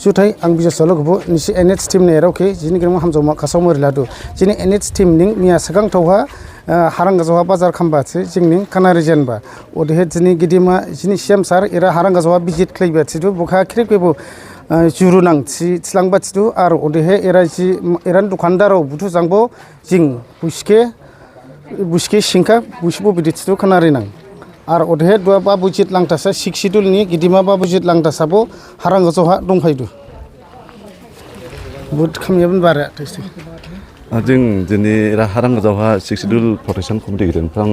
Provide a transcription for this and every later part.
जुथाय आं Bijay सलगबो निसि NH team ने रावके जिनि ग्राम हामजमा खासाव मरिलादु जिनि NH team निं मिया सगां थावहा हारांगाजवा बाजार खामबासे जिंनि कानारि जेनबा ओदहे जिनि गिदिमा जिनि सीएम सार एरा हारांगाजवा विजिट खैबाथिदु बुखा खिरकेबो जुरु नांथि थिलांबाथिदु आर ओदहे एरा जि एरान दखानदाराव बुथु जांबो जिं बुसके सिंखा बुसबो बिदिथिदु कानारि नां आर ओदहे दुआ बाबुजित लांटासा सिक्सिडुलनि गिदिमा बाबुजित लांटासाबो हारांगाजवा दंफायदु बुथ खामियाबन बारा तैसे जों दिनै हारांगाजवा सिक्सिडुल प्रटेक्शन कमिटि गिदिरफ्रां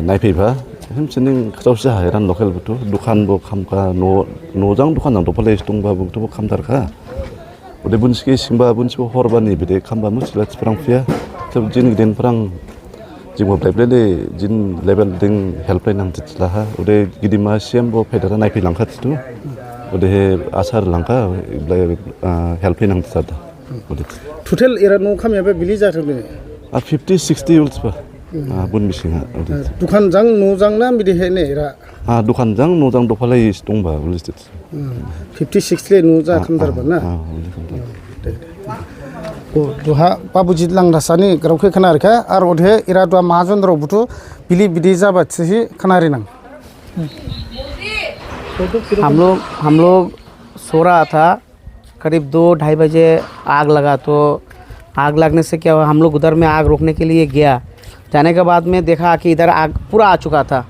नायफैबा हमसिनि खावसे हायरान लकेल बुथु दखानबो खामका न'जां दखानाव दफालेस दंबा बुथुबो खामदारखा ओदे बुनसिके सिंबा बुनसिबो हरबानि बिदि खामबा मुसिला थिफ्रां फैया सब जिन गिदिरफ्रां जिंबो ब्लाइब्लाइले जिन लेभेल दिं हेल्पलाइन नांथिलाहा ओदे गिदिमा सीएमबो फैदारा नायफैलांखाथिदु ओदे आसार लांखा हेल्पलाइन नांथिदा ओदे टोटल एरा न' खामियाबा बिलि जाथोबे 50-60 उल्सबा बुन मिसिंहा दुखान जां न' जां ना बिदि हेने एरा दुखान जां न' जां दफालाय दंबा उलिस्टेड 50-60 ले न' जा खामदारबा ना दुहा बाबुजित लांदासानि ग्रावखे खोनारखा आर ओदहे एरा दुआ महाजनराव बुथु बिलि बिदि जाबाथि खोनारि नां हम लोग सो रहा था करीब 2-2:30 बजे आग लगा तो आग लगने से क्या हुआ हम लोग उधर में आग रोकने के लिए गया जाने के बाद में देखा कि इधर आग पूरा आ चुका था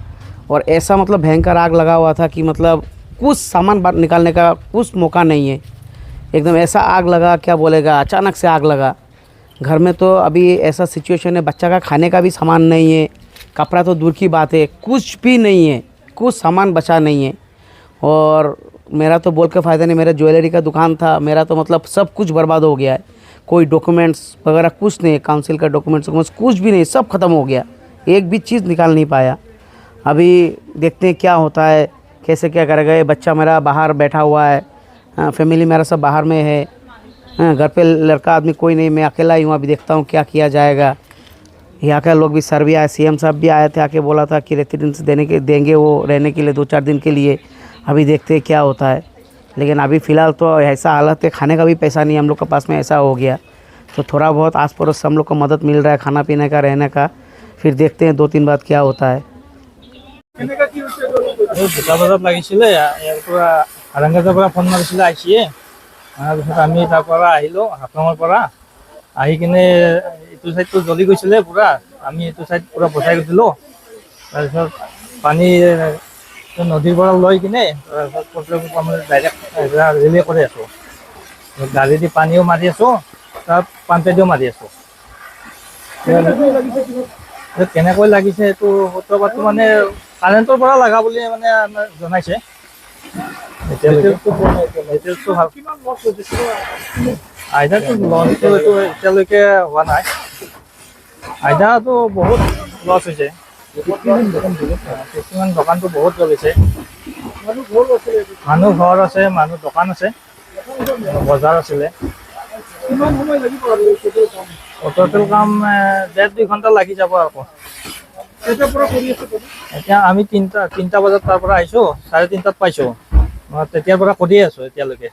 और ऐसा मतलब भयंकर आग लगा हुआ था कि मतलब कुछ सामान निकालने का कुछ मौका नहीं है एकदम ऐसा आग लगा क्या बोलेगा अचानक से आग लगा घर में तो अभी ऐसा सिचुएशन है बच्चा का खाने का भी सामान नहीं है कपड़ा तो दूर की बात है कुछ भी नहीं है कुछ सामान बचा नहीं है और मेरा तो बोल के फ़ायदा नहीं मेरा ज्वेलरी का दुकान था मेरा तो मतलब सब कुछ बर्बाद हो गया है कोई डॉक्यूमेंट्स वगैरह कुछ नहीं काउंसिल का डॉक्यूमेंट्स कुछ भी नहीं सब ख़त्म हो गया एक भी चीज़ निकाल नहीं पाया अभी देखते हैं क्या होता है कैसे क्या करेगा ये बच्चा मेरा बाहर बैठा हुआ है फैमिली मेरा सब बाहर में है घर पे लड़का आदमी कोई नहीं मैं अकेला ही हूँ अभी देखता हूँ क्या किया जाएगा यहाँ के लोग भी सर भी आए सीएम साहब भी आए थे आके बोला था कि रेसिडेंस देंगे वो रहने के लिए 2-4 दिन के लिए अभी देखते हैं क्या होता है लेकिन अभी फ़िलहाल तो ऐसा हालत है खाने का भी पैसा नहीं हम लोग के पास में ऐसा हो गया तो थोड़ा बहुत आस पड़ोस से हम लोग को मदद मिल रहा है खाना पीने का रहने का फिर देखते हैं 2-3 बाद क्या होता है हारांगाजৰ পৰা ফোন মাৰিছিলে আইছিয়ে তাৰপিছত আমি তাৰ পৰা আহিলোঁ হাফলঙৰ পৰা আহি কিনে এইটো চাইডটো জ্বলি গৈছিলে পুৰা আমি এইটো চাইড পুৰা বচাই গৈছিলোঁ তাৰপিছত পানী নদীৰ পৰা লৈ কিনে তাৰপিছত আমি ডাইৰেক্ট ৰিলে কৰি আছোঁ গাড়ী দি পানীও মাৰি আছোঁ তাৰ পাম্পেদিও মাৰি আছোঁ কেনেকৈ লাগিছে এইটো সূত্ৰপাতটো মানে কাৰেণ্টৰ পৰা লগা বুলি মানে জনাইছে আইদাটো লছটো এতিয়ালৈকে হোৱা নাই আইদাটো বহুত লছ হৈছে কিছুমান দোকানটো বহুত জ্বলিছে মানুহ ঘৰ আছে মানুহ দোকান আছে বজাৰ আছিলে টোটেল কাম 1.5-2 ঘণ্টা লাগি যাব আকৌ এতিয়া আমি 3টা বজাত তাৰ পৰা আহিছোঁ 3:30 পাইছোঁ তেতিয়াৰ পৰা কৰিয়ে আছোঁ এতিয়ালৈকে